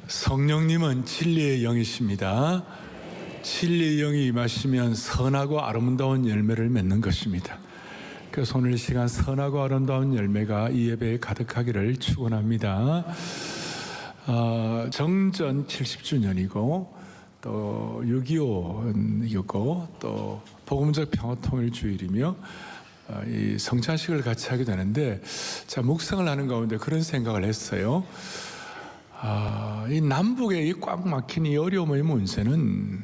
성령님은 진리의 영이십니다. 진리의 영이 임하시면 선하고 아름다운 열매를 맺는 것입니다. 그래서 오늘 이 시간 선하고 아름다운 열매가 이 예배에 가득하기를 축원합니다. 정전 70주년이고 또 6.25이고 또 복음적 평화통일주일이며 이 성찬식을 같이 하게 되는데, 자, 묵상을 하는 가운데 그런 생각을 했어요. 이 남북의 이 꽉 막힌 이 어려움의 문제는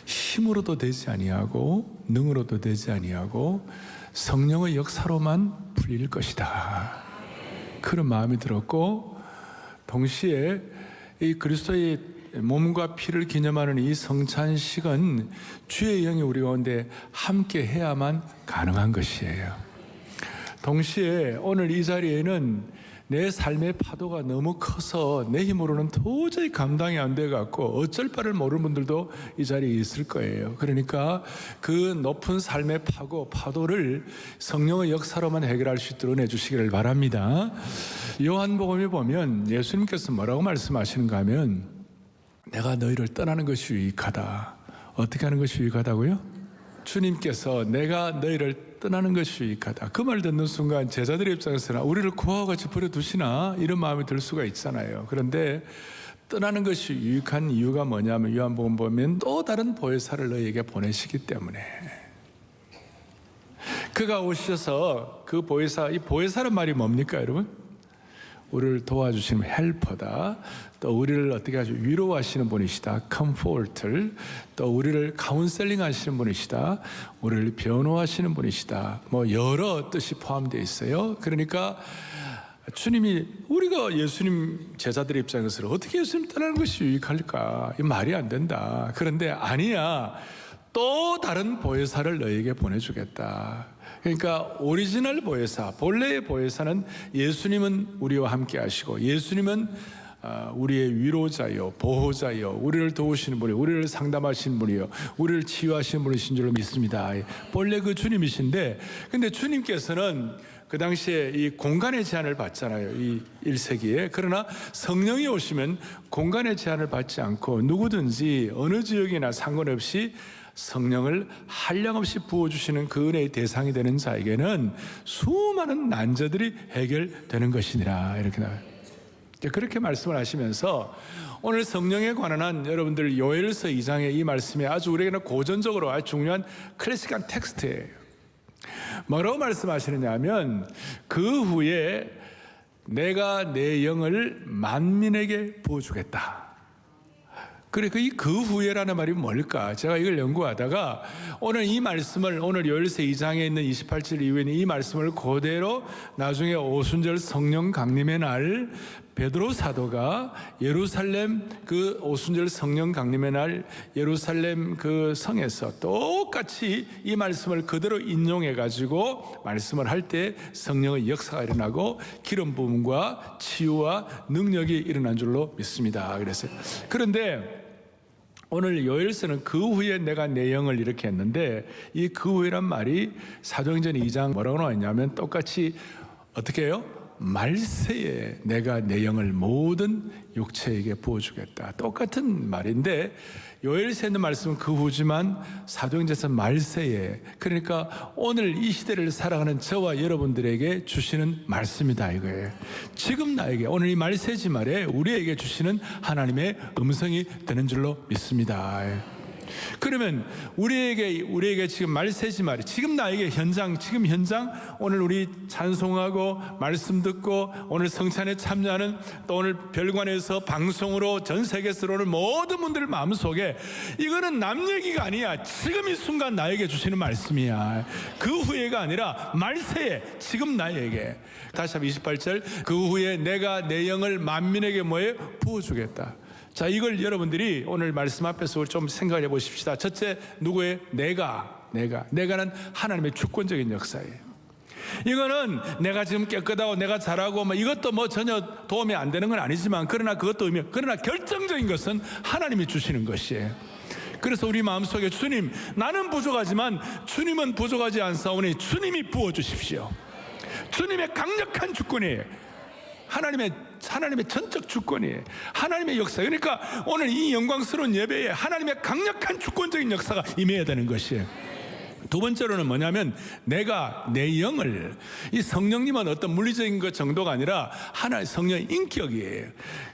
힘으로도 되지 아니하고 능으로도 되지 아니하고 성령의 역사로만 풀릴 것이다, 그런 마음이 들었고, 동시에 이 그리스도의 몸과 피를 기념하는 이 성찬식은 주의 영이 우리 가운데 함께 해야만 가능한 것이에요. 동시에 오늘 이 자리에는 내 삶의 파도가 너무 커서 내 힘으로는 도저히 감당이 안 돼갖고 어쩔 바를 모르는 분들도 이 자리에 있을 거예요. 그러니까 그 높은 삶의 파도를 성령의 역사로만 해결할 수 있도록 내주시기를 바랍니다. 요한복음에 보면 예수님께서 뭐라고 말씀하시는가 하면, 내가 너희를 떠나는 것이 유익하다. 어떻게 하는 것이 유익하다고요? 주님께서 내가 너희를 떠나는 것이 유익하다, 그 말 듣는 순간 제자들의 입장에서는 우리를 고아와 같이 버려두시나 이런 마음이 들 수가 있잖아요. 그런데 떠나는 것이 유익한 이유가 뭐냐면, 요한복음 보면 또 다른 보혜사를 너희에게 보내시기 때문에. 그가 오셔서 그 보혜사, 이 보혜사란 말이 뭡니까 여러분? 우리를 도와주시는 헬퍼다. 또 우리를 어떻게 아주 위로하시는 분이시다, 컴포트를. 또 우리를 카운셀링 하시는 분이시다, 우리를 변호하시는 분이시다. 뭐 여러 뜻이 포함되어 있어요. 그러니까 주님이, 우리가 예수님 제자들의 입장에서 어떻게 예수님 떠나는 것이 유익할까? 이 말이 안 된다. 그런데 아니야, 또 다른 보혜사를 너에게 보내주겠다. 그러니까 오리지널 보혜사, 본래의 보혜사는 예수님은 우리와 함께 하시고, 예수님은 우리의 위로자요, 보호자요, 우리를 도우시는 분이요, 우리를 상담하시는 분이요, 우리를 치유하시는 분이신 줄로 믿습니다. 본래 그 주님이신데, 근데 주님께서는 그 당시에 이 공간의 제한을 받잖아요, 이 1세기에. 그러나 성령이 오시면 공간의 제한을 받지 않고 누구든지 어느 지역이나 상관없이 성령을 한량없이 부어주시는 그 은혜의 대상이 되는 자에게는 수많은 난제들이 해결되는 것이니라, 이렇게 나와요. 그렇게 말씀을 하시면서 오늘 성령에 관한 한 여러분들 요엘서 2장의 이 말씀이 아주 우리에게는 고전적으로 아주 중요한 클래식한 텍스트예요. 뭐라고 말씀하시느냐 하면, 그 후에 내가 내 영을 만민에게 부어주겠다. 그래, 그 후에라는 말이 뭘까? 제가 이걸 연구하다가 오늘 이 말씀을, 오늘 요엘서 2장에 있는 28절 이후에 있는 이 말씀을 그대로 나중에 오순절 성령 강림의 날 베드로 사도가 예루살렘 그 오순절 성령 강림의 날 예루살렘 그 성에서 똑같이 이 말씀을 그대로 인용해 가지고 말씀을 할 때 성령의 역사가 일어나고 기름 부음과 치유와 능력이 일어난 줄로 믿습니다. 그랬어요. 그런데 오늘 요엘서는 그 후에 내가 내 영을 이렇게 했는데, 이 그 후에란 말이 사도행전 2장 뭐라고 나왔냐면, 똑같이 어떻게 해요? 말세에 내가 내 영을 모든 육체에게 부어주겠다. 똑같은 말인데 요엘서에 있는 말씀은 그 후지만 사도행전에서 말세에, 그러니까 오늘 이 시대를 살아가는 저와 여러분들에게 주시는 말씀이다 이거예요. 지금 나에게, 오늘 이 말세지 말에 우리에게 주시는 하나님의 음성이 되는 줄로 믿습니다. 그러면 우리에게 지금 말세지 말이, 지금 나에게 지금 현장 오늘 우리 찬송하고 말씀 듣고 오늘 성찬에 참여하는, 또 오늘 별관에서 방송으로 전 세계에서 오는 모든 분들 마음속에 이거는 남 얘기가 아니야. 지금 이 순간 나에게 주시는 말씀이야. 그 후에가 아니라 말세에 지금 나에게. 다시 한번 28절, 그 후에 내가 내 영을 만민에게 뭐예요? 부어주겠다. 자, 이걸 여러분들이 오늘 말씀 앞에서 좀 생각해 보십시다. 첫째, 누구의? 내가는 하나님의 주권적인 역사예요. 이거는 내가 지금 깨끗하고 내가 잘하고 이것도 전혀 도움이 안 되는 건 아니지만, 그러나 결정적인 것은 하나님이 주시는 것이에요. 그래서 우리 마음속에, 주님, 나는 부족하지만 주님은 부족하지 않사오니 주님이 부어주십시오. 주님의 강력한 주권이에요. 하나님의 하나님의 전적 주권이에요. 하나님의 역사. 그러니까 오늘 이 영광스러운 예배에 하나님의 강력한 주권적인 역사가 임해야 되는 것이에요. 두 번째로는 뭐냐면 내가 내 영을, 이 성령님은 어떤 물리적인 것 정도가 아니라 하나의 성령의 인격이에요.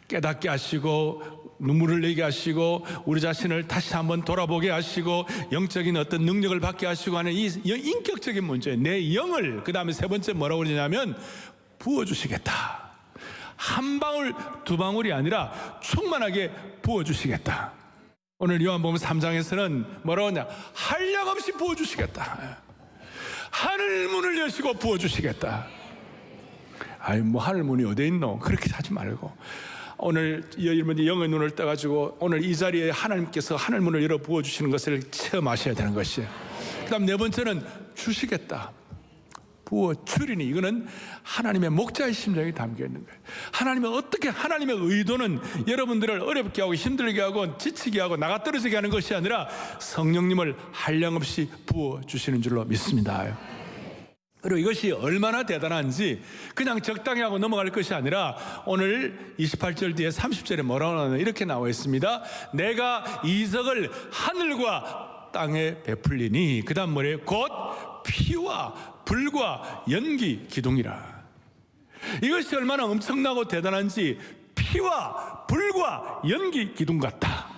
깨닫게 하시고 눈물을 내게 하시고 우리 자신을 다시 한번 돌아보게 하시고 영적인 어떤 능력을 받게 하시고 하는 이 인격적인 문제예요. 내 영을, 그 다음에 세 번째 뭐라고 그러냐면 부어주시겠다. 한 방울 두 방울이 아니라 충만하게 부어주시겠다. 오늘 요한복음 3장에서는 뭐라고 하냐, 한량없이 부어주시겠다. 하늘 문을 여시고 부어주시겠다. 아이 뭐 하늘 문이 어디 있노? 그렇게 하지 말고 오늘 여러분이 영의 눈을 떠가지고 오늘 이 자리에 하나님께서 하늘 문을 열어 부어주시는 것을 체험하셔야 되는 것이에요. 그 다음 네 번째는 주시겠다. 부어주리니, 이거는 하나님의 목자의 심정이 담겨 있는 거예요. 하나님은 어떻게, 하나님의 의도는 여러분들을 어렵게 하고 힘들게 하고 지치게 하고 나가 떨어지게 하는 것이 아니라 성령님을 한량없이 부어주시는 줄로 믿습니다. 그리고 이것이 얼마나 대단한지 그냥 적당히 하고 넘어갈 것이 아니라 오늘 28절 뒤에 30절에 뭐라고 하나 이렇게 나와 있습니다. 내가 이적을 하늘과 땅에 베풀리니, 그 다음 뭐래요? 곧 피와 불과 연기 기둥이라. 이것이 얼마나 엄청나고 대단한지, 피와 불과 연기 기둥 같다.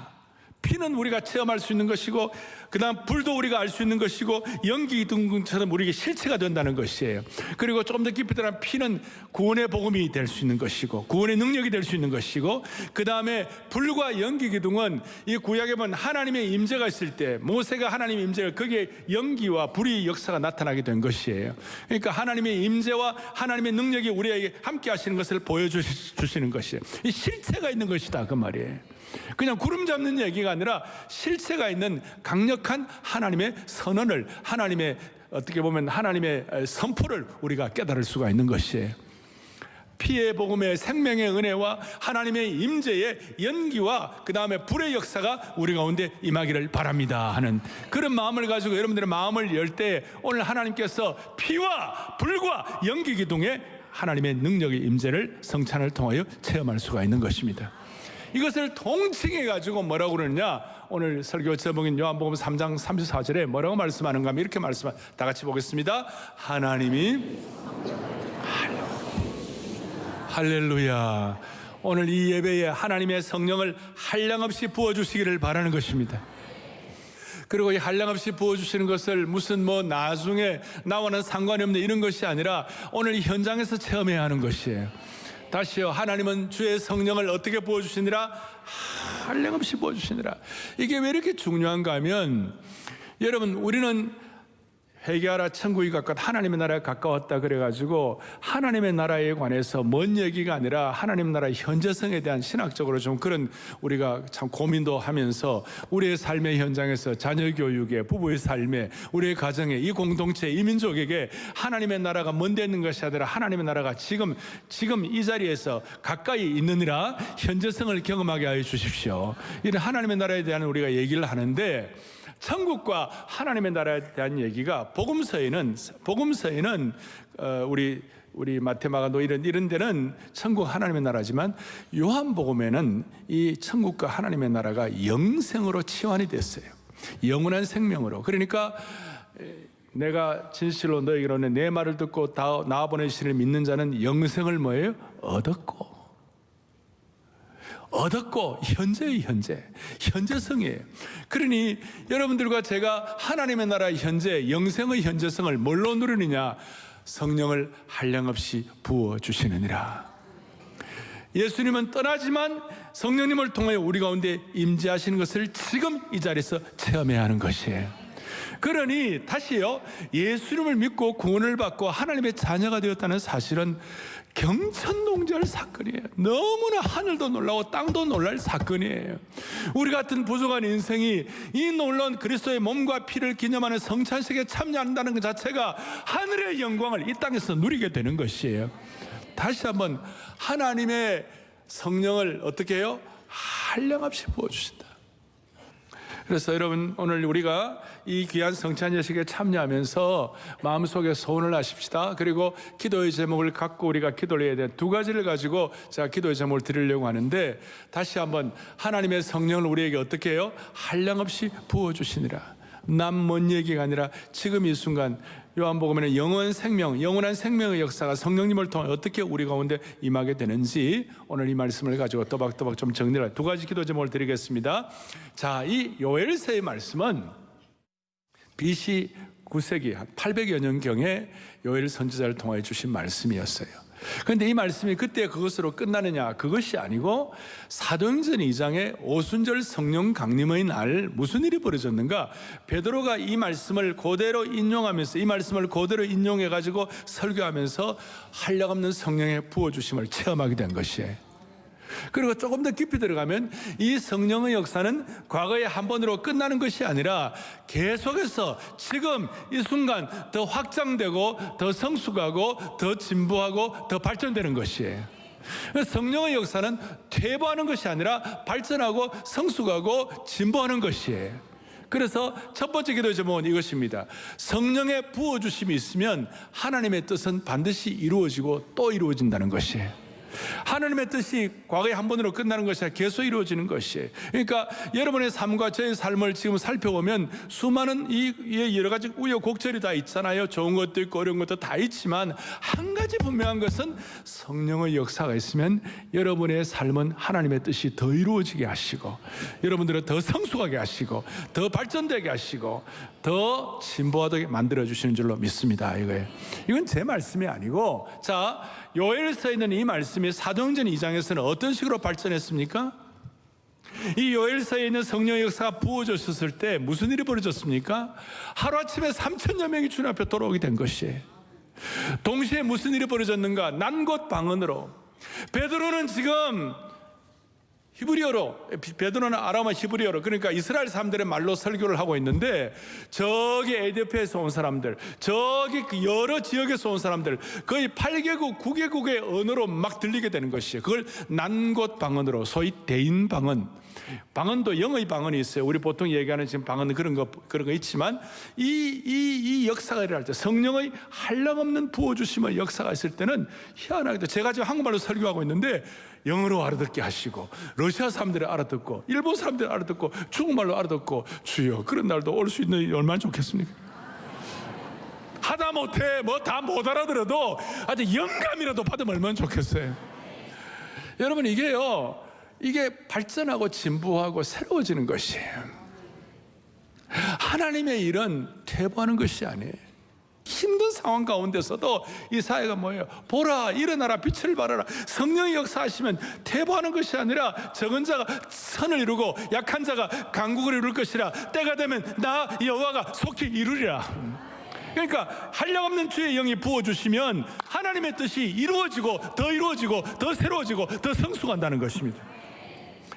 피는 우리가 체험할 수 있는 것이고, 그 다음 불도 우리가 알 수 있는 것이고, 연기 기둥처럼 우리에게 실체가 된다는 것이에요. 그리고 조금 더 깊이 들어가면 피는 구원의 복음이 될 수 있는 것이고, 구원의 능력이 될 수 있는 것이고, 그 다음에 불과 연기 기둥은 이 구약에 보면 하나님의 임재가 있을 때 모세가 하나님의 임재가, 거기에 연기와 불의 역사가 나타나게 된 것이에요. 그러니까 하나님의 임재와 하나님의 능력이 우리에게 함께 하시는 것을 보여주시는 것이에요. 이 실체가 있는 것이다, 그 말이에요. 그냥 구름 잡는 얘기가 아니라 실체가 있는 강력한 하나님의 선언을, 하나님의 어떻게 보면 하나님의 선포를 우리가 깨달을 수가 있는 것이에요. 피의 복음의 생명의 은혜와 하나님의 임재의 연기와 그 다음에 불의 역사가 우리 가운데 임하기를 바랍니다 하는 그런 마음을 가지고 여러분들의 마음을 열 때 오늘 하나님께서 피와 불과 연기 기둥에 하나님의 능력의 임재를 성찬을 통하여 체험할 수가 있는 것입니다. 이것을 통칭해 가지고 뭐라고 그러느냐, 오늘 설교 제목인 요한복음 3장 34절에 뭐라고 말씀하는가 하면 이렇게 다 같이 보겠습니다. 하나님이 할렐루야. 오늘 이 예배에 하나님의 성령을 한량없이 부어주시기를 바라는 것입니다. 그리고 이 한량없이 부어주시는 것을 무슨 뭐 나중에 나와는 상관이 없는 이런 것이 아니라 오늘 이 현장에서 체험해야 하는 것이에요. 다시요, 하나님은 주의 성령을 어떻게 부어주시니라? 한량없이 부어주시니라. 이게 왜 이렇게 중요한가 하면, 여러분, 우리는 회개하라 천국이 가까웠다, 하나님의 나라에 가까웠다 그래가지고 하나님의 나라에 관해서 먼 얘기가 아니라 하나님 나라의 현재성에 대한 신학적으로 좀 그런 우리가 참 고민도 하면서 우리의 삶의 현장에서 자녀 교육에, 부부의 삶에, 우리의 가정에, 이 공동체, 이 민족에게 하나님의 나라가 먼데 있는 것이 아니라 하나님의 나라가 지금 이 자리에서 가까이 있느니라 현재성을 경험하게 하여 주십시오. 이런 하나님의 나라에 대한 우리가 얘기를 하는데, 천국과 하나님의 나라에 대한 얘기가 복음서에는 우리 마테마가 이런 데는 천국 하나님의 나라지만 요한복음에는 이 천국과 하나님의 나라가 영생으로 치환이 됐어요. 영원한 생명으로. 그러니까 내가 진실로 너희에게로는 내 말을 듣고 나 보내시를 믿는 자는 영생을 뭐예요? 얻었고 현재의 현재성이에요. 그러니 여러분들과 제가 하나님의 나라의 현재, 영생의 현재성을 뭘로 누리느냐? 성령을 한량없이 부어주시느니라. 예수님은 떠나지만 성령님을 통하여 우리 가운데 임재하시는 것을 지금 이 자리에서 체험해야 하는 것이에요. 그러니 다시요, 예수님을 믿고 구원을 받고 하나님의 자녀가 되었다는 사실은 경천동절 사건이에요. 너무나 하늘도 놀라고 땅도 놀랄 사건이에요. 우리 같은 부족한 인생이 이 놀라운 그리스도의 몸과 피를 기념하는 성찬식에 참여한다는 것 자체가 하늘의 영광을 이 땅에서 누리게 되는 것이에요. 다시 한번, 하나님의 성령을 어떻게 해요? 한량없이 부어주신다. 그래서 여러분, 오늘 우리가 이 귀한 성찬 예식에 참여하면서 마음속에 소원을 하십시다. 그리고 기도의 제목을 갖고 우리가 기도를 해야 돼. 두 가지를 가지고 제가 기도의 제목을 드리려고 하는데, 다시 한번 하나님의 성령을 우리에게 어떻게 해요? 한량없이 부어주시니라. 남 먼 얘기가 아니라 지금 이 순간 요한복음에는 영원한 생명의 역사가 성령님을 통해 어떻게 우리 가운데 임하게 되는지 오늘 이 말씀을 가지고 또박또박 좀 정리를, 두 가지 기도 제목을 드리겠습니다. 자, 이 요엘서의 말씀은 BC 9세기 한 800여 년경에 요엘 선지자를 통해 주신 말씀이었어요. 그런데 이 말씀이 그때 그것으로 끝나느냐? 그것이 아니고 사도행전 2장의 오순절 성령 강림의 날 무슨 일이 벌어졌는가? 베드로가 이 말씀을 그대로 인용하면서, 이 말씀을 그대로 인용해 가지고 설교하면서 한량없는 성령의 부어주심을 체험하게 된 것이에요. 그리고 조금 더 깊이 들어가면 이 성령의 역사는 과거에 한 번으로 끝나는 것이 아니라 계속해서 지금 이 순간 더 확장되고 더 성숙하고 더 진보하고 더 발전되는 것이에요. 성령의 역사는 퇴보하는 것이 아니라 발전하고 성숙하고 진보하는 것이에요. 그래서 첫 번째 기도 제목은 이것입니다. 성령의 부어주심이 있으면 하나님의 뜻은 반드시 이루어지고 또 이루어진다는 것이에요. 하나님의 뜻이 과거에 한 번으로 끝나는 것이 아니라 계속 이루어지는 것이에요. 그러니까 여러분의 삶과 저의 삶을 지금 살펴보면 수많은 이 여러 가지 우여곡절이 다 있잖아요. 좋은 것도 있고 어려운 것도 다 있지만 한 가지 분명한 것은 성령의 역사가 있으면 여러분의 삶은 하나님의 뜻이 더 이루어지게 하시고 여러분들을 더 성숙하게 하시고 더 발전되게 하시고 더 진보하게 만들어주시는 줄로 믿습니다. 이건 제 말씀이 아니고, 자, 요엘서에 있는 이 말씀이 사도행전 2장에서는 어떤 식으로 발전했습니까? 이 요엘서에 있는 성령의 역사가 부어졌을 때 무슨 일이 벌어졌습니까? 하루아침에 3,000여 명이 주님 앞에 돌아오게 된 것이에요. 동시에 무슨 일이 벌어졌는가? 난곳 방언으로. 베드로는 지금 히브리어로, 베드로는 아람어 히브리어로, 그러니까 이스라엘 사람들의 말로 설교를 하고 있는데, 저기 에디오피아에서 온 사람들, 저기 여러 지역에서 온 사람들, 거의 8개국, 9개국의 언어로 막 들리게 되는 것이에요. 그걸 난곳 방언으로, 소위 대인 방언. 방언도 영의 방언이 있어요. 우리 보통 얘기하는 지금 방언은 그런 거 있지만, 이 역사가 일어날 때, 성령의 한량없는 부어주심의 역사가 있을 때는 희한하게도 제가 지금 한국말로 설교하고 있는데 영어로 알아듣게 하시고, 러시아 사람들이 알아듣고, 일본 사람들이 알아듣고, 중국말로 알아듣고, 주여 그런 날도 올 수 있는 얼마나 좋겠습니까? 하다못해 뭐 다 못 알아들어도 아주 영감이라도 받으면 얼마나 좋겠어요. 여러분, 이게 발전하고 진보하고 새로워지는 것이에요. 하나님의 일은 퇴보하는 것이 아니에요. 힘든 상황 가운데서도 이 사회가 뭐예요? 보라, 일어나라, 빛을 발하라. 성령이 역사하시면 퇴보하는 것이 아니라 적은 자가 선을 이루고 약한 자가 강국을 이룰 것이라. 때가 되면 나 여호와가 속히 이루리라. 그러니까 한량없는 주의 영이 부어주시면 하나님의 뜻이 이루어지고 더 새로워지고 더 성숙한다는 것입니다.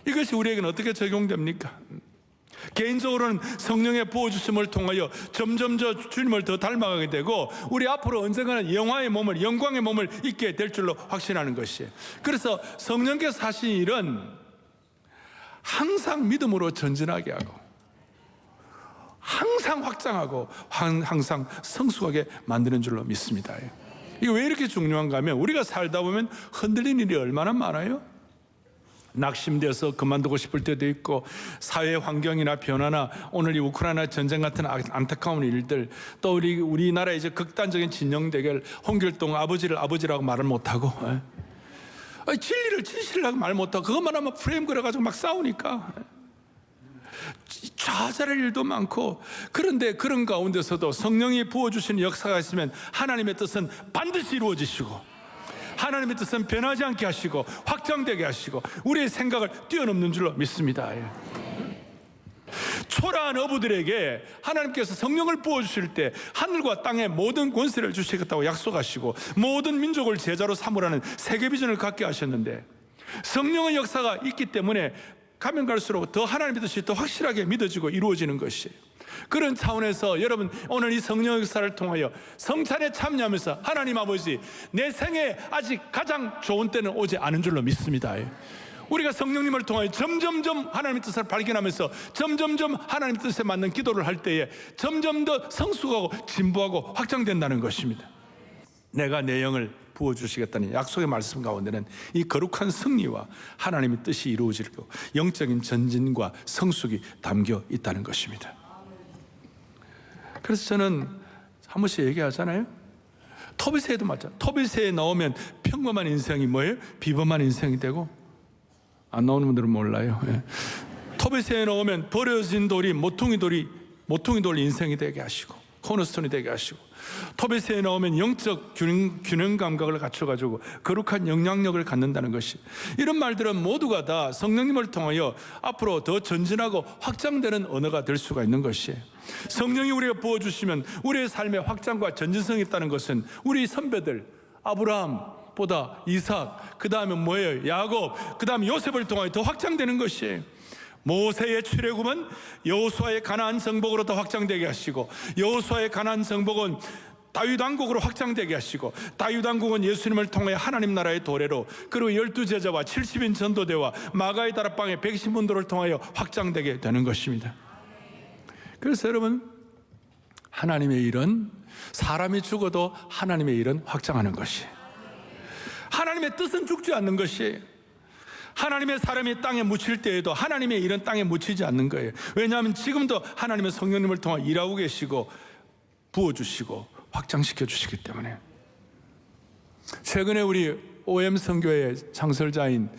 이것이 우리에게는 어떻게 적용됩니까? 개인적으로는 성령의 부어주심을 통하여 점점 주님을 더 닮아가게 되고 우리 앞으로 언젠가는 영광의 몸을 입게 될 줄로 확신하는 것이에요. 그래서 성령께서 하신 일은 항상 믿음으로 전진하게 하고 항상 확장하고 항상 성숙하게 만드는 줄로 믿습니다. 이게 왜 이렇게 중요한가 하면 우리가 살다 보면 흔들리는 일이 얼마나 많아요? 낙심돼서 그만두고 싶을 때도 있고, 사회 환경이나 변화나 오늘 이 우크라이나 전쟁 같은 안타까운 일들, 또 우리나라의 이제 극단적인 진영 대결, 홍길동 아버지를 아버지라고 말을 못하고, 진리를 진실이라고 말 못하고 그것만 하면 프레임 그려가지고 막 싸우니까 좌절할 일도 많고. 그런데 그런 가운데서도 성령이 부어주시는 역사가 있으면 하나님의 뜻은 반드시 이루어지시고 하나님의 뜻은 변하지 않게 하시고 확장되게 하시고 우리의 생각을 뛰어넘는 줄로 믿습니다. 초라한 어부들에게 하나님께서 성령을 부어주실 때 하늘과 땅의 모든 권세를 주시겠다고 약속하시고 모든 민족을 제자로 삼으라는 세계 비전을 갖게 하셨는데, 성령의 역사가 있기 때문에 가면 갈수록 더 하나님의 뜻이 더 확실하게 믿어지고 이루어지는 것이에요. 그런 차원에서 여러분, 오늘 이 성령 역사를 통하여 성찬에 참여하면서 하나님 아버지, 내 생에 아직 가장 좋은 때는 오지 않은 줄로 믿습니다. 우리가 성령님을 통하여 점점점 하나님의 뜻을 발견하면서 점점점 하나님의 뜻에 맞는 기도를 할 때에 점점 더 성숙하고 진보하고 확장된다는 것입니다. 내가 내 영을 부어주시겠다는 약속의 말씀 가운데는 이 거룩한 승리와 하나님의 뜻이 이루어지고 영적인 전진과 성숙이 담겨 있다는 것입니다. 그래서 저는 한 번씩 얘기하잖아요. 토비세에도 맞죠. 토비세에 나오면 평범한 인생이 뭐예요? 비범한 인생이 되고, 안 나오는 분들은 몰라요. 예. 토비세에 나오면 버려진 돌이 모퉁이 돌 인생이 되게 하시고 코너스톤이 되게 하시고, 토비세에 나오면 영적 균형 감각을 갖춰가지고 거룩한 영향력을 갖는다는 것이, 이런 말들은 모두가 다 성령님을 통하여 앞으로 더 전진하고 확장되는 언어가 될 수가 있는 것이에요. 성령이 우리가 부어주시면 우리의 삶에 확장과 전진성이 있다는 것은 우리 선배들 아브라함보다 이삭, 그 다음에 뭐예요? 야곱, 그 다음에 요셉을 통하여 더 확장되는 것이에요. 모세의 출애굽은 여호수아의 가나안 정복으로 더 확장되게 하시고, 여호수아의 가나안 정복은 다윗 왕국으로 확장되게 하시고, 다윗 왕국은 예수님을 통해 하나님 나라의 도래로, 그리고 12제자와 70인 전도대와 마가의 다락방의 120분들을 통하여 확장되게 되는 것입니다. 그래서 여러분, 하나님의 일은 사람이 죽어도 하나님의 일은 확장하는 것이에요. 하나님의 뜻은 죽지 않는 것이에요. 하나님의 사람이 땅에 묻힐 때에도 하나님의 일은 땅에 묻히지 않는 거예요. 왜냐하면 지금도 하나님의 성령님을 통해 일하고 계시고 부어주시고 확장시켜 주시기 때문에. 최근에 우리 OM 선교의 창설자인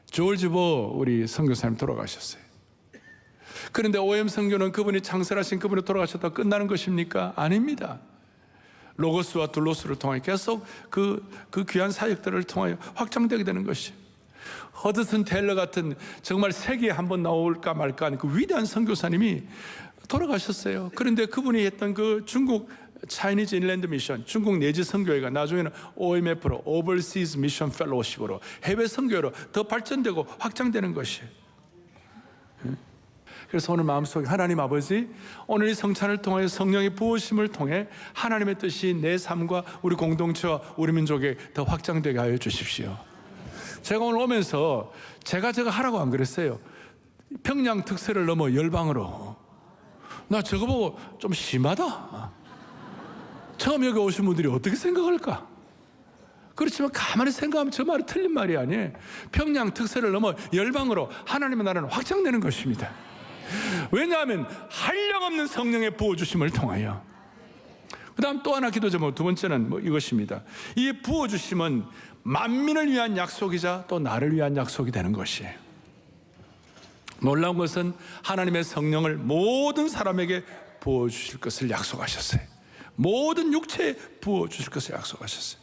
조지 보 우리 선교사님 돌아가셨어요. 그런데 OM 선교는 그분이 창설하신 그분이 돌아가셨다고 끝나는 것입니까? 아닙니다. 로고스와 둘로스를 통해 계속 그 귀한 사역들을 통하여 확장되게 되는 것이에요. 허드슨 테일러 같은 정말 세계에 한번 나올까 말까 하는 그 위대한 선교사님이 돌아가셨어요. 그런데 그분이 했던 그 중국 차이니즈 인랜드 미션, 중국 내지 선교회가 나중에는 OMF로 Overseas Mission Fellowship으로 해외 선교회로 더 발전되고 확장되는 것이에요. 그래서 오늘 마음속에 하나님 아버지, 오늘 이 성찬을 통하여 성령의 부으심을 통해 하나님의 뜻이 내 삶과 우리 공동체와 우리 민족에 더 확장되게 하여 주십시오. 제가 오늘 오면서 제가 하라고 안 그랬어요. 평양 특세를 넘어 열방으로. 나 저거 보고 좀 심하다. 처음 여기 오신 분들이 어떻게 생각할까? 그렇지만 가만히 생각하면 저 말이 틀린 말이 아니에요. 평양 특세를 넘어 열방으로 하나님의 나라는 확장되는 것입니다. 왜냐하면 한량없는 성령의 부어주심을 통하여. 그 다음 또 하나 기도 제목, 두 번째는 이것입니다. 이 부어주심은 만민을 위한 약속이자 또 나를 위한 약속이 되는 것이에요. 놀라운 것은 하나님의 성령을 모든 사람에게 부어주실 것을 약속하셨어요. 모든 육체에 부어주실 것을 약속하셨어요.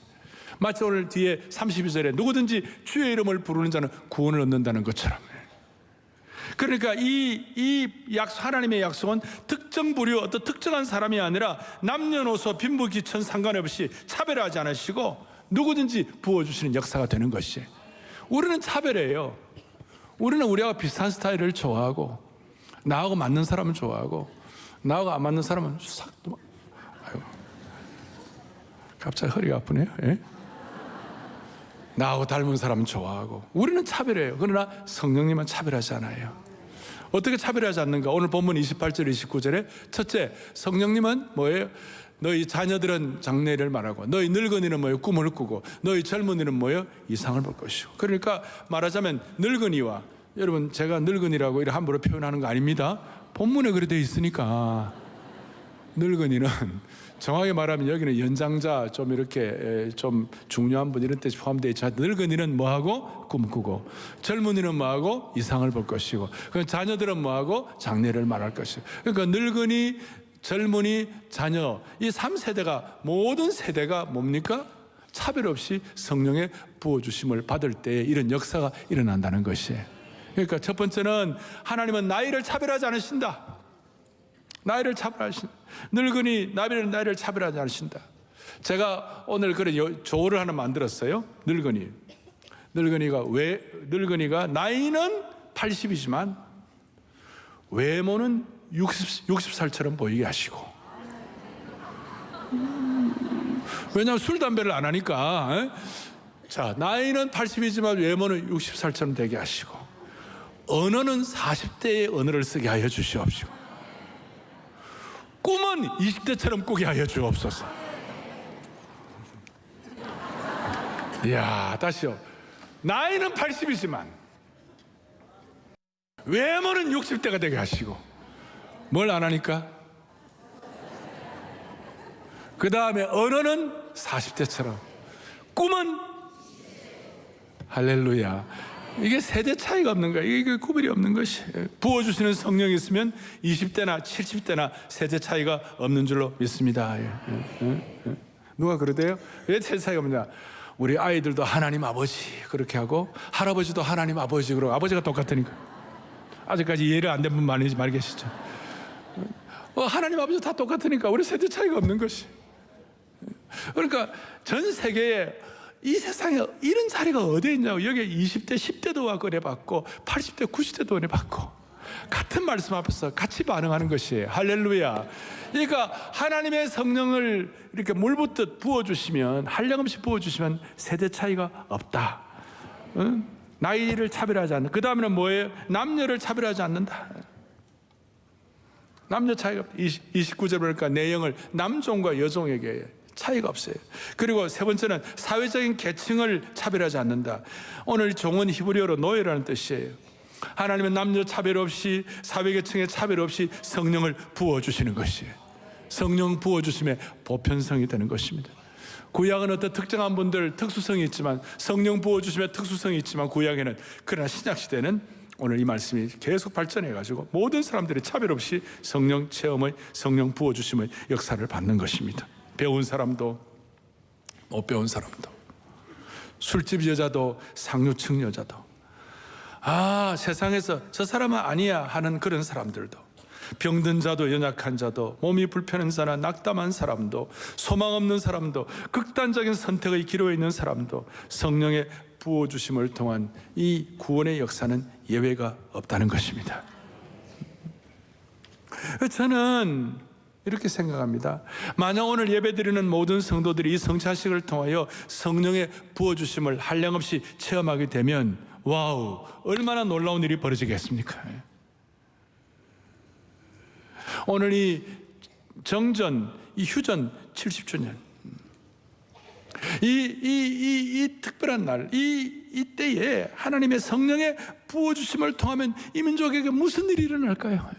마치 오늘 뒤에 32절에 누구든지 주의 이름을 부르는 자는 구원을 얻는다는 것처럼. 그러니까 하나님의 약속은 특정 부류, 어떤 특정한 사람이 아니라 남녀노소 빈부귀천 상관없이 차별하지 않으시고 누구든지 부어주시는 역사가 되는 것이에요. 우리는 차별해요. 우리는 우리와 비슷한 스타일을 좋아하고, 나하고 맞는 사람은 좋아하고, 나하고 안 맞는 사람은 싹. 아유, 갑자기 허리가 아프네요. 예? 나하고 닮은 사람은 좋아하고. 우리는 차별해요. 그러나 성령님은 차별하지 않아요. 어떻게 차별하지 않는가? 오늘 본문 28절 29절에 첫째, 성령님은 뭐예요? 너희 자녀들은 장래를 말하고, 너희 늙은이는 뭐예요? 꿈을 꾸고, 너희 젊은이는 뭐예요? 이상을 볼 것이고. 그러니까 말하자면 늙은이와, 여러분 제가 늙은이라고 이렇게 함부로 표현하는 거 아닙니다. 본문에 그렇게 되어 있으니까. 늙은이는 정확히 말하면 여기는 연장자, 좀 이렇게 좀 중요한 분 이런 뜻이 포함되어 있죠. 늙은이는 뭐하고? 꿈꾸고, 젊은이는 뭐하고? 이상을 볼 것이고, 자녀들은 뭐하고? 장래를 말할 것이고. 그러니까 늙은이, 젊은이, 자녀, 이 3세대가, 모든 세대가 뭡니까? 차별 없이 성령의 부어주심을 받을 때 이런 역사가 일어난다는 것이에요. 그러니까 첫 번째는 하나님은 나이를 차별하지 않으신다. 나이를 차별하신다. 늙은이, 나이를 차별하지 않으신다. 제가 오늘 그런 조를 하나 만들었어요. 늙은이가 나이는 80이지만 외모는 60살처럼 보이게 하시고. 왜냐하면 술, 담배를 안 하니까. 자, 나이는 80이지만 외모는 60살처럼 되게 하시고 언어는 40대의 언어를 쓰게 하여 주시옵시고 꿈은 20대처럼 꾸게 하여 주옵소서. 이야, 다시요. 나이는 80이지만 외모는 60대가 되게 하시고 뭘 안 하니까? 그 다음에 언어는 40대처럼 꿈은 할렐루야. 이게 세대 차이가 없는 거야. 이게 구별이 없는 것이. 부어주시는 성령이 있으면 20대나 70대나 세대 차이가 없는 줄로 믿습니다. 누가 그러대요? 왜 세대 차이가 없냐? 우리 아이들도 하나님 아버지 그렇게 하고 할아버지도 하나님 아버지 그러고 아버지가 똑같으니까. 아직까지 이해를 안 된 분 많이 계시죠? 하나님 아버지 다 똑같으니까 우리 세대 차이가 없는 것이. 그러니까 전 세계에 이 세상에 이런 자리가 어디에 있냐고. 여기에 20대 10대도 와서 은혜받고 80대 90대도 은혜받고 같은 말씀 앞에서 같이 반응하는 것이에요. 할렐루야. 그러니까 하나님의 성령을 이렇게 물붓듯 부어주시면, 한량없이 부어주시면 세대 차이가 없다. 응? 나이를 차별하지 않는다. 그 다음에는 뭐예요? 남녀를 차별하지 않는다. 남녀 차이가 없다. 29절 보니까 내용을 남종과 여종에게 차이가 없어요. 그리고 세 번째는 사회적인 계층을 차별하지 않는다. 오늘 종은 히브리어로 노예라는 뜻이에요. 하나님은 남녀 차별 없이 사회계층의 차별 없이 성령을 부어주시는 것이에요. 성령 부어주심의 보편성이 되는 것입니다. 구약은 어떤 특정한 분들 특수성이 있지만, 성령 부어주심의 특수성이 있지만 구약에는, 그러나 신약시대는 오늘 이 말씀이 계속 발전해가지고 모든 사람들이 차별 없이 성령 체험의, 성령 부어주심의 역사를 받는 것입니다. 배운 사람도 못 배운 사람도, 술집 여자도 상류층 여자도, 세상에서 저 사람은 아니야 하는 그런 사람들도, 병든 자도 연약한 자도, 몸이 불편한 자나 낙담한 사람도, 소망 없는 사람도, 극단적인 선택의 기로에 있는 사람도 성령의 부어주심을 통한 이 구원의 역사는 예외가 없다는 것입니다. 저는 이렇게 생각합니다. 만약 오늘 예배드리는 모든 성도들이 이 성찬식을 통하여 성령의 부어주심을 한량없이 체험하게 되면, 와우, 얼마나 놀라운 일이 벌어지겠습니까? 오늘 이 정전, 이 휴전 70주년, 이 특별한 날, 이때에 하나님의 성령의 부어주심을 통하면 이 민족에게 무슨 일이 일어날까요?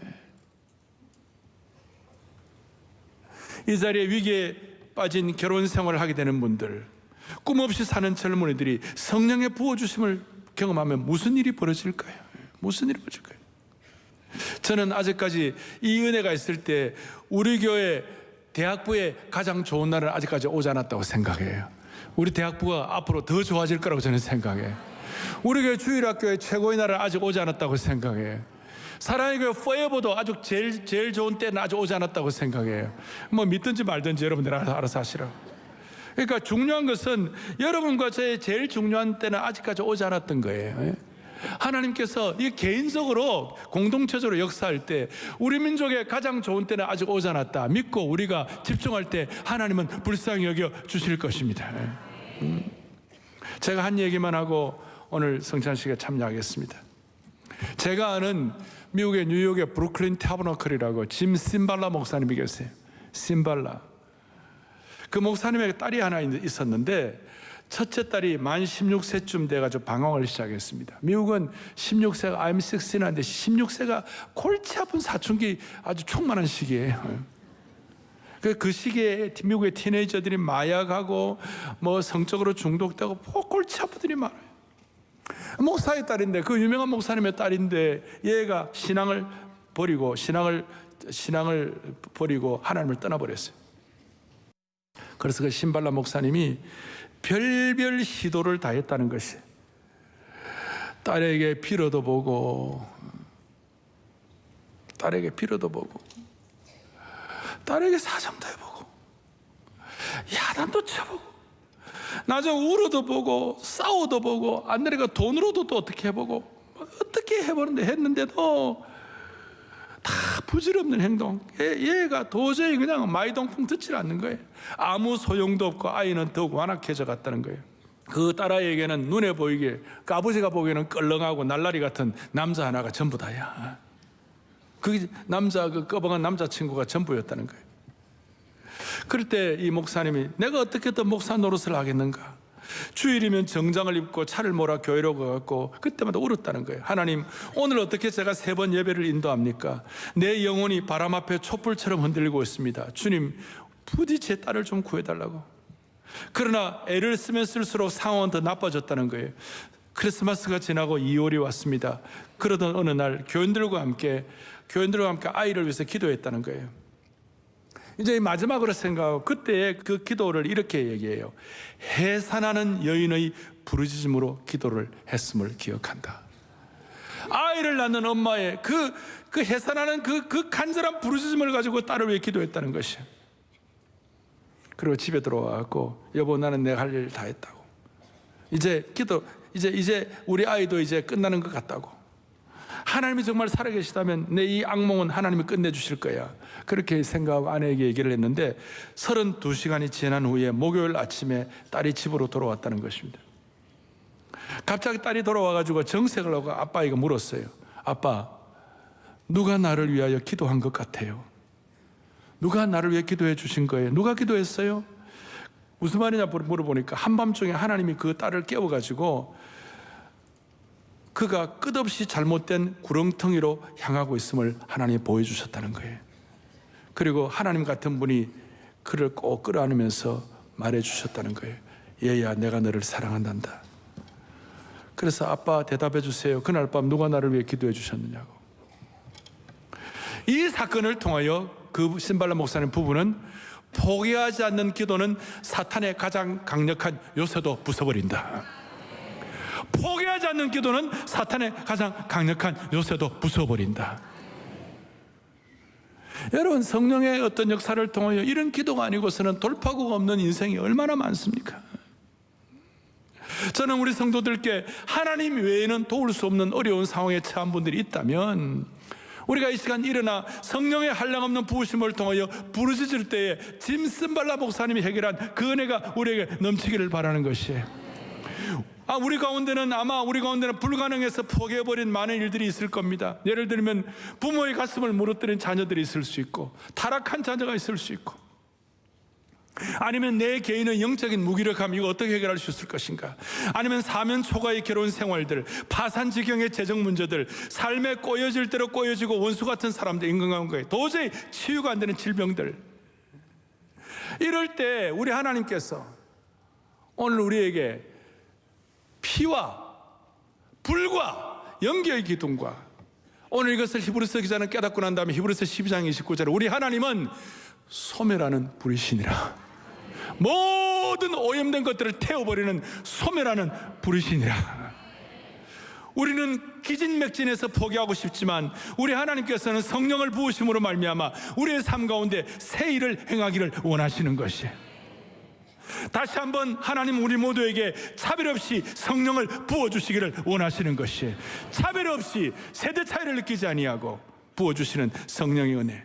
이 자리에 위기에 빠진 결혼 생활을 하게 되는 분들, 꿈 없이 사는 젊은이들이 성령의 부어주심을 경험하면 무슨 일이 벌어질까요? 무슨 일이 벌어질까요? 저는 아직까지 이 은혜가 있을 때 우리 교회 대학부의 가장 좋은 날은 아직까지 오지 않았다고 생각해요. 우리 대학부가 앞으로 더 좋아질 거라고 저는 생각해요. 우리 교회 주일학교의 최고의 날은 아직 오지 않았다고 생각해요. 사랑의 교회 포에버도 아주 제일 좋은 때는 아직 오지 않았다고 생각해요. 뭐 믿든지 말든지 여러분들 알아서 하시라고. 그러니까 중요한 것은 여러분과 저의 제일 중요한 때는 아직까지 오지 않았던 거예요. 하나님께서 이 개인적으로 공동체적으로 역사할 때 우리 민족의 가장 좋은 때는 아직 오지 않았다 믿고 우리가 집중할 때 하나님은 불쌍히 여겨 주실 것입니다. 제가 한 얘기만 하고 오늘 성찬식에 참여하겠습니다. 제가 아는 미국의 뉴욕의 브루클린 타버너클이라고 짐 심발라 목사님이 계세요. 심발라. 그 목사님의 딸이 하나 있었는데 첫째 딸이 만 16세쯤 돼가지고 방황을 시작했습니다. 미국은 16세가 I'm 16인데 16세가 골치 아픈 사춘기 아주 충만한 시기예요. 그 시기에 미국의 티네이저들이 마약하고 뭐 성적으로 중독되고 골치 아픈 일이 많아요. 목사의 딸인데, 그 유명한 목사님의 딸인데 얘가 신앙을 버리고 하나님을 떠나버렸어요. 그래서 그 신발라 목사님이 별별 시도를 다 했다는 것이, 딸에게 빌어도 보고, 딸에게 사정도 해보고, 야단도 쳐보고, 나중에 울어도 보고, 싸워도 보고, 안 되니까 돈으로도 또 어떻게 해보고, 어떻게 해보는데 했는데도 다 부질없는 행동. 얘가 도저히 그냥 마이동풍 듣질 않는 거예요. 아무 소용도 없고 아이는 더욱 완악해져 갔다는 거예요. 그 딸아이에게는 눈에 보이게, 그 아버지가 보기에는 껄렁하고 날라리 같은 남자 하나가 전부 다야. 그 남자, 그 꺼벙한 남자친구가 전부였다는 거예요. 그럴 때 이 목사님이 내가 어떻게 더 목사 노릇을 하겠는가? 주일이면 정장을 입고 차를 몰아 교회로 가갖고 그때마다 울었다는 거예요. 하나님, 오늘 어떻게 제가 3번 예배를 인도합니까? 내 영혼이 바람 앞에 촛불처럼 흔들리고 있습니다. 주님, 부디 제 딸을 좀 구해달라고. 그러나 애를 쓰면 쓸수록 상황은 더 나빠졌다는 거예요. 크리스마스가 지나고 2월이 왔습니다. 그러던 어느 날 교인들과 함께 아이를 위해서 기도했다는 거예요. 이제 마지막으로 생각하고 그때의 그 기도를 이렇게 얘기해요. 해산하는 여인의 부르짖음으로 기도를 했음을 기억한다. 아이를 낳는 엄마의 그 해산하는 그 간절한 부르짖음을 가지고 딸을 위해 기도했다는 것이에요. 그리고 집에 들어와갖고 여보, 나는 내가 할 일 다 했다고. 이제 우리 아이도 이제 끝나는 것 같다고. 하나님이 정말 살아계시다면 내 이 악몽은 하나님이 끝내주실 거야. 그렇게 생각하고 아내에게 얘기를 했는데 32시간이 지난 후에 목요일 아침에 딸이 집으로 돌아왔다는 것입니다. 갑자기 딸이 돌아와가지고 정색을 하고 아빠에게 물었어요. 아빠, 누가 나를 위하여 기도한 것 같아요? 누가 나를 위해 기도해 주신 거예요? 누가 기도했어요? 무슨 말이냐 물어보니까 한밤중에 하나님이 그 딸을 깨워가지고 그가 끝없이 잘못된 구렁텅이로 향하고 있음을 하나님이 보여주셨다는 거예요. 그리고 하나님 같은 분이 그를 꼭 끌어안으면서 말해주셨다는 거예요. 얘야, 내가 너를 사랑한단다. 그래서 아빠 대답해 주세요. 그날 밤 누가 나를 위해 기도해 주셨느냐고. 이 사건을 통하여 그 신발람 목사님 부부는 포기하지 않는 기도는 사탄의 가장 강력한 요새도 부숴버린다. 포기하지 않는 기도는 사탄의 가장 강력한 요새도 부숴버린다. 여러분, 성령의 어떤 역사를 통하여 이런 기도가 아니고서는 돌파구가 없는 인생이 얼마나 많습니까? 저는 우리 성도들께 하나님 외에는 도울 수 없는 어려운 상황에 처한 분들이 있다면 우리가 이 시간 일어나 성령의 한량없는 부으심을 통하여 부르짖을 때에 짐 쓴발라 목사님이 해결한 그 은혜가 우리에게 넘치기를 바라는 것이에요. 우리 가운데는 불가능해서 포기해버린 많은 일들이 있을 겁니다. 예를 들면 부모의 가슴을 무너뜨린 자녀들이 있을 수 있고, 타락한 자녀가 있을 수 있고, 아니면 내 개인의 영적인 무기력함, 이거 어떻게 해결할 수 있을 것인가? 아니면 사면 초과의 결혼 생활들, 파산지경의 재정 문제들, 삶에 꼬여질 대로 꼬여지고 원수 같은 사람들, 인간관계, 도저히 치유가 안 되는 질병들. 이럴 때 우리 하나님께서 오늘 우리에게 피와 불과 연기의 기둥과, 오늘 이것을 히브리서 기자는 깨닫고 난 다음에 히브리서 12장 29절에 우리 하나님은 소멸하는 불이시니라. 모든 오염된 것들을 태워버리는 소멸하는 불이시니라. 우리는 기진맥진해서 포기하고 싶지만 우리 하나님께서는 성령을 부으심으로 말미암아 우리의 삶 가운데 새 일을 행하기를 원하시는 것이에요. 다시 한번 하나님 우리 모두에게 차별 없이 성령을 부어주시기를 원하시는 것이에요. 차별 없이 세대 차이를 느끼지 아니하고 부어주시는 성령의 은혜.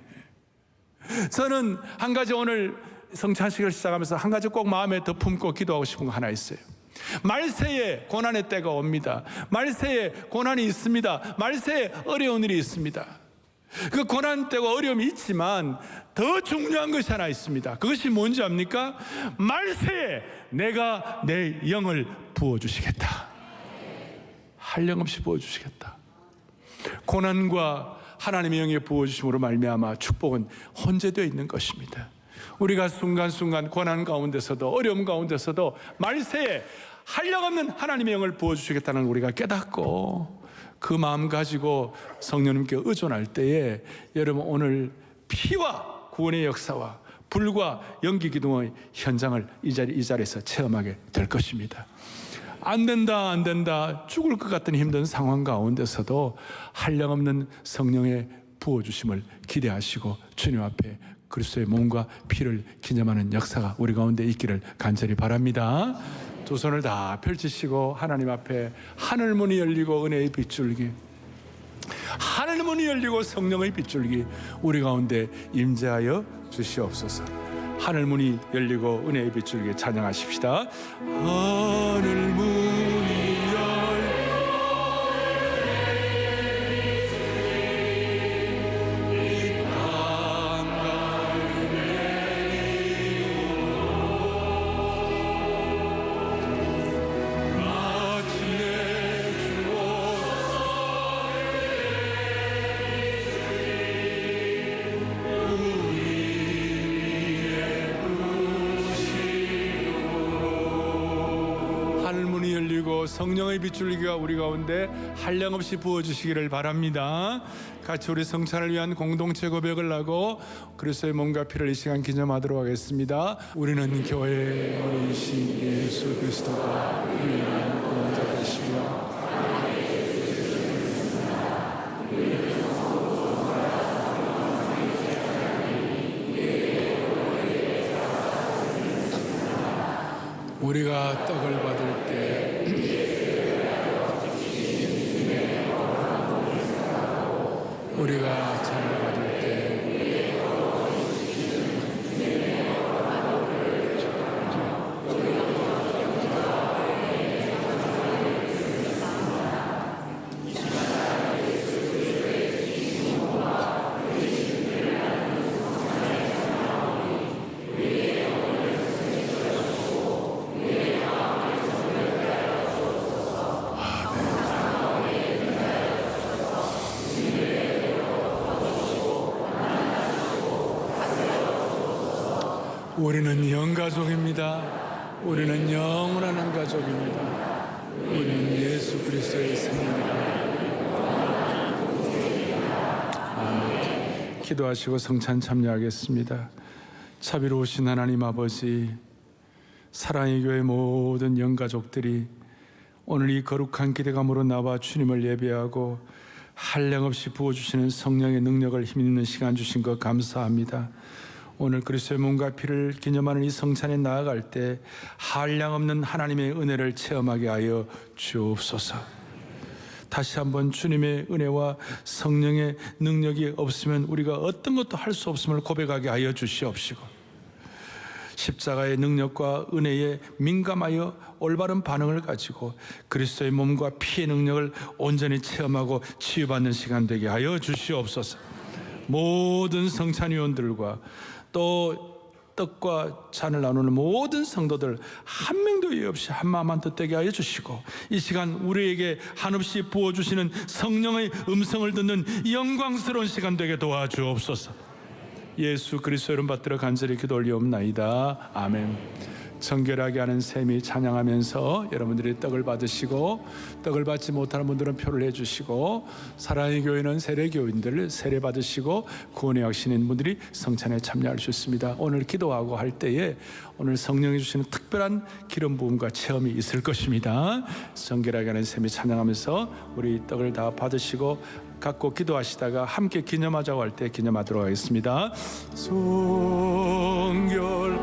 저는 한 가지 오늘 성찬식을 시작하면서 한 가지 꼭 마음에 더 품고 기도하고 싶은 거 하나 있어요. 말세에 고난의 때가 옵니다. 말세에 고난이 있습니다. 말세에 어려운 일이 있습니다. 그 고난 때와 어려움이 있지만 더 중요한 것이 하나 있습니다. 그것이 뭔지 압니까? 말세에 내가 내 영을 부어주시겠다. 한량없이 부어주시겠다. 고난과 하나님의 영의 부어주심으로 말미암아 축복은 혼재되어 있는 것입니다. 우리가 순간순간 고난 가운데서도 어려움 가운데서도 말세에 한량없는 하나님의 영을 부어주시겠다는 우리가 깨닫고 그 마음 가지고 성령님께 의존할 때에 여러분 오늘 피와 구원의 역사와 불과 연기 기둥의 현장을 이 자리에서 체험하게 될 것입니다. 안 된다 죽을 것 같은 힘든 상황 가운데서도 한량없는 성령의 부어주심을 기대하시고 주님 앞에 그리스도의 몸과 피를 기념하는 역사가 우리 가운데 있기를 간절히 바랍니다. 두 손을 다 펼치시고 하나님 앞에 하늘문이 열리고 은혜의 빗줄기, 하늘문이 열리고 성령의 빗줄기 우리 가운데 임재하여 주시옵소서. 하늘 문이 열리고 은혜의 빛줄기에 찬양하십시다. 하늘 문이 성령의 빛줄기가 우리 가운데 한량없이 부어주시기를 바랍니다. 같이 우리 성찬을 위한 공동체 고백을 하고 그리스도의 몸과 피를 이 시간 기념하도록 하겠습니다. 우리는 교회의 머리이신 예수 그리스도가 우리를 구원자 되시며 우리가 떡을 받을 때 우리가 잔을 받을 때 우리는 영가족입니다. 우리는 영원한 가족입니다. 우리는 예수 그리스도의 생명입니다. 아멘. 기도하시고 성찬 참여하겠습니다. 자비로우신 하나님 아버지, 사랑의 교회 모든 영가족들이 오늘 이 거룩한 기대감으로 나와 주님을 예배하고 한량없이 부어주시는 성령의 능력을 힘입는 시간 주신 것 감사합니다. 오늘 그리스도의 몸과 피를 기념하는 이 성찬에 나아갈 때 한량없는 하나님의 은혜를 체험하게 하여 주옵소서. 다시 한번 주님의 은혜와 성령의 능력이 없으면 우리가 어떤 것도 할 수 없음을 고백하게 하여 주시옵시고, 십자가의 능력과 은혜에 민감하여 올바른 반응을 가지고 그리스도의 몸과 피의 능력을 온전히 체험하고 치유받는 시간 되게 하여 주시옵소서. 모든 성찬위원들과 또 떡과 잔을 나누는 모든 성도들 한 명도 예외 없이 한 마음 한 뜻 되게 하여 주시고, 이 시간 우리에게 한없이 부어주시는 성령의 음성을 듣는 영광스러운 시간 되게 도와주옵소서. 예수 그리스도 이름 받들어 간절히 기도 올리옵나이다. 아멘. 정결하게 하는 셈이 찬양하면서 여러분들이 떡을 받으시고, 떡을 받지 못하는 분들은 표를 해주시고, 사랑의 교회는 세례교인들 세례 받으시고 구원의 확신인 분들이 성찬에 참여할 수 있습니다. 오늘 기도하고 할 때에 오늘 성령이 주시는 특별한 기름 부음과 체험이 있을 것입니다. 정결하게 하는 셈이 찬양하면서 우리 떡을 다 받으시고 갖고 기도하시다가 함께 기념하자고 할 때 기념하도록 하겠습니다. 성결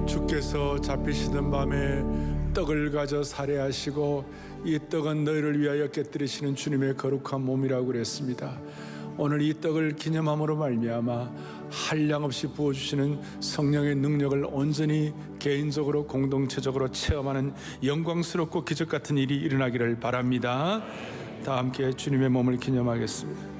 주께서 잡히시던 밤에 떡을 가져 살해하시고 이 떡은 너희를 위하여 깨뜨리시는 주님의 거룩한 몸이라고 그랬습니다. 오늘 이 떡을 기념함으로 말미암아 한량없이 부어주시는 성령의 능력을 온전히 개인적으로 공동체적으로 체험하는 영광스럽고 기적 같은 일이 일어나기를 바랍니다. 다 함께 주님의 몸을 기념하겠습니다.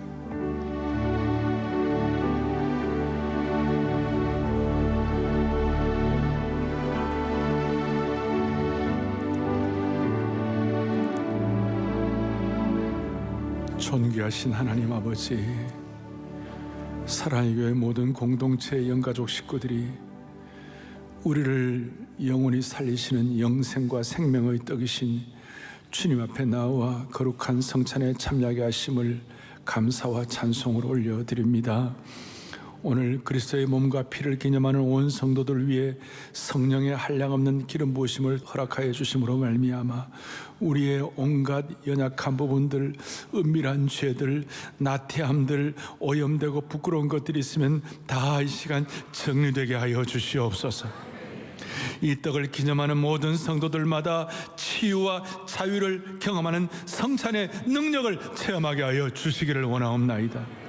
존귀하신 하나님 아버지, 사랑의 교회 모든 공동체의 영가족 식구들이 우리를 영원히 살리시는 영생과 생명의 떡이신 주님 앞에 나와 거룩한 성찬에 참여하게 하심을 감사와 찬송으로 올려드립니다. 오늘 그리스도의 몸과 피를 기념하는 온 성도들 위해 성령의 한량없는 기름 부으심을 허락하여 주심으로 말미암아 우리의 온갖 연약한 부분들, 은밀한 죄들, 나태함들, 오염되고 부끄러운 것들이 있으면 다 이 시간 정리되게 하여 주시옵소서. 이 떡을 기념하는 모든 성도들마다 치유와 자유를 경험하는 성찬의 능력을 체험하게 하여 주시기를 원하옵나이다.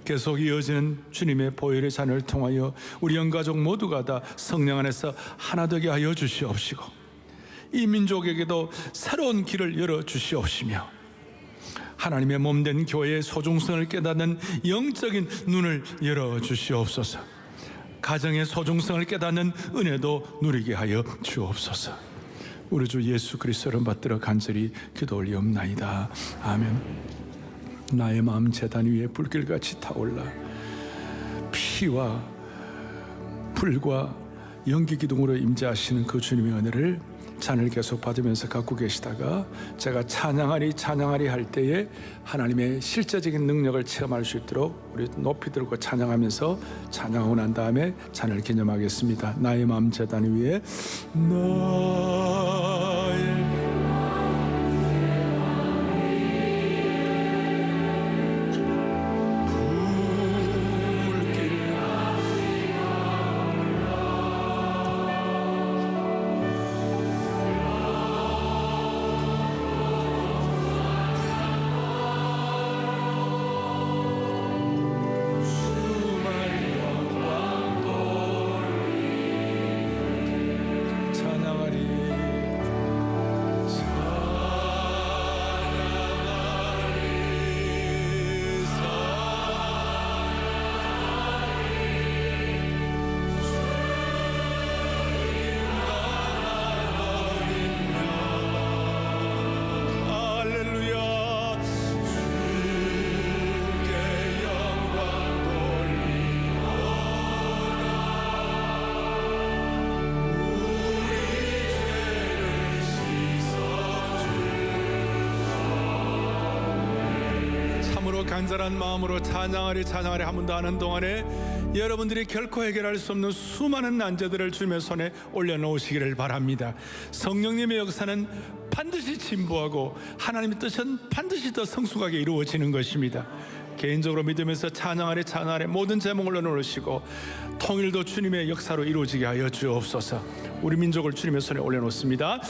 계속 이어지는 주님의 보혈의 잔을 통하여 우리 영가족 모두가 다 성령 안에서 하나 되게 하여 주시옵시고, 이 민족에게도 새로운 길을 열어 주시옵시며, 하나님의 몸된 교회의 소중성을 깨닫는 영적인 눈을 열어 주시옵소서. 가정의 소중성을 깨닫는 은혜도 누리게 하여 주옵소서. 우리 주 예수 그리스도를 받들어 간절히 기도 올리옵나이다. 아멘. 나의 마음 제단 위에 불길같이 타올라 피와 불과 연기 기둥으로 임재하시는 그 주님의 은혜를 잔을 계속 받으면서 갖고 계시다가 제가 찬양하리 할 때에 하나님의 실제적인 능력을 체험할 수 있도록 우리 높이 들고 찬양하면서 찬양하고 난 다음에 잔을 기념하겠습니다. 나의 마음 제단 위에 나의 간절한 마음으로 찬양하리 하면 더 하는 동안에 여러분들이 결코 해결할 수 없는 수많은 난제들을 주님의 손에 올려놓으시기를 바랍니다. 성령님의 역사는 반드시 진보하고 하나님의 뜻은 반드시 더 성숙하게 이루어지는 것입니다. 개인적으로 믿으면서 찬양하리 모든 제목을 올려놓으시고 통일도 주님의 역사로 이루어지게 하여 주옵소서. 우리 민족을 주님의 손에 올려놓습니다.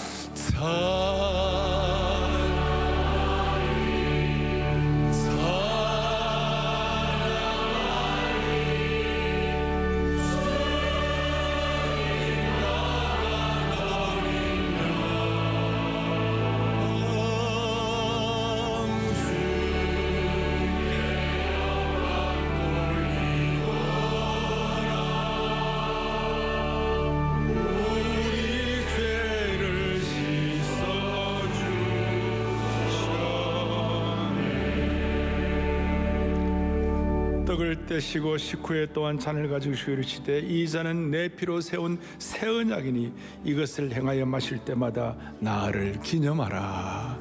떡을 떼시고 식후에 또한 잔을 가지고 이르시되 이 잔은 내 피로 세운 새 언약이니 이것을 행하여 마실 때마다 나를 기념하라.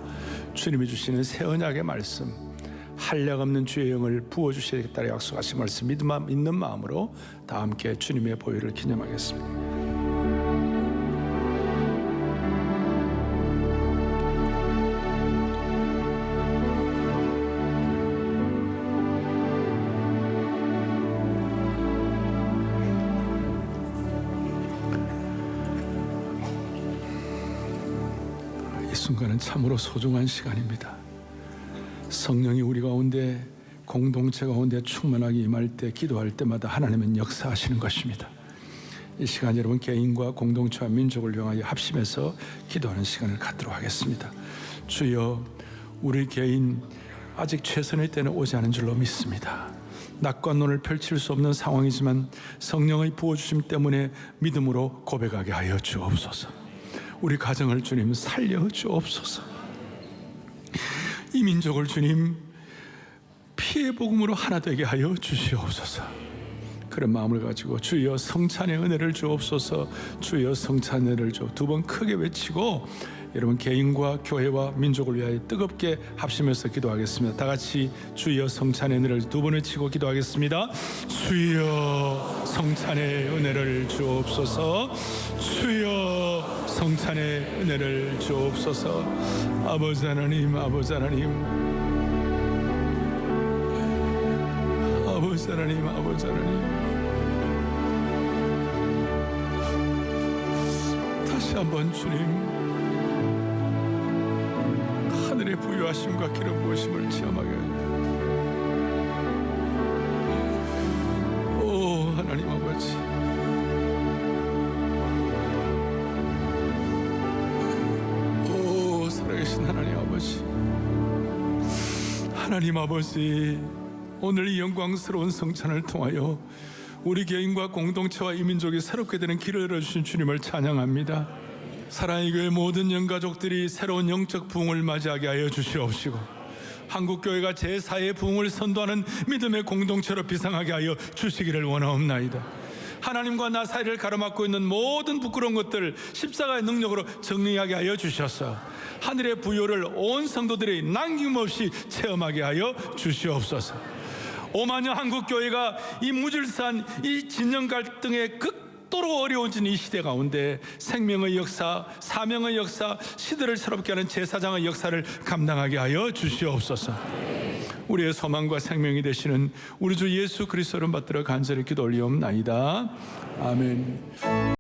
주님이 주시는 새 언약의 말씀, 한량없는 주의 영을 부어주시겠다 약속하신 말씀 믿는 마음으로 다 함께 주님의 보혈을 기념하겠습니다. 이 순간은 참으로 소중한 시간입니다. 성령이 우리 가운데 공동체 가운데 충만하게 임할 때 기도할 때마다 하나님은 역사하시는 것입니다. 이 시간 여러분 개인과 공동체와 민족을 위하여 합심해서 기도하는 시간을 갖도록 하겠습니다. 주여, 우리 개인 아직 최선의 때는 오지 않은 줄로 믿습니다. 낙과 논을 펼칠 수 없는 상황이지만 성령의 부어주심 때문에 믿음으로 고백하게 하여 주옵소서. 우리 가정을 주님 살려 주옵소서. 이 민족을 주님 피의 복음으로 하나 되게 하여 주시옵소서. 그런 마음을 가지고 주여 성찬의 은혜를 주옵소서, 주여 성찬의 은혜를 주. 두 번 크게 외치고 여러분 개인과 교회와 민족을 위하여 뜨겁게 합심해서 기도하겠습니다. 다 같이 주여 성찬의 은혜를 두 번 외치고 기도하겠습니다. 주여 성찬의 은혜를 주옵소서, 주여 성찬의 은혜를 주옵소서. 아버지 하나님, 아버지 하나님, 아버지 하나님, 아버지 하나님, 다시 한번 주님 하늘의 부유하심과 기름 부으심을 체험하게 오 하나님 아버지, 오 살아계신 하나님 아버지, 하나님 아버지, 오늘 이 영광스러운 성찬을 통하여 우리 개인과 공동체와 이 민족이 새롭게 되는 길을 열어주신 주님을 찬양합니다. 사랑의 교회 모든 영가족들이 새로운 영적 부흥을 맞이하게 하여 주시옵시고, 한국교회가 제4의 부흥을 선도하는 믿음의 공동체로 비상하게 하여 주시기를 원하옵나이다. 하나님과 나 사이를 가로막고 있는 모든 부끄러운 것들 십자가의 능력으로 정리하게 하여 주셔서 하늘의 부요를 온 성도들이 남김없이 체험하게 하여 주시옵소서. 오만여 한국교회가 이 무질서한 이 진영 갈등의 극도로 어려워진 이 시대 가운데 생명의 역사, 사명의 역사, 시대를 새롭게 하는 제사장의 역사를 감당하게 하여 주시옵소서. 우리의 소망과 생명이 되시는 우리 주 예수 그리스도를 받들어 간절히 기도 올리옵나이다. 아멘.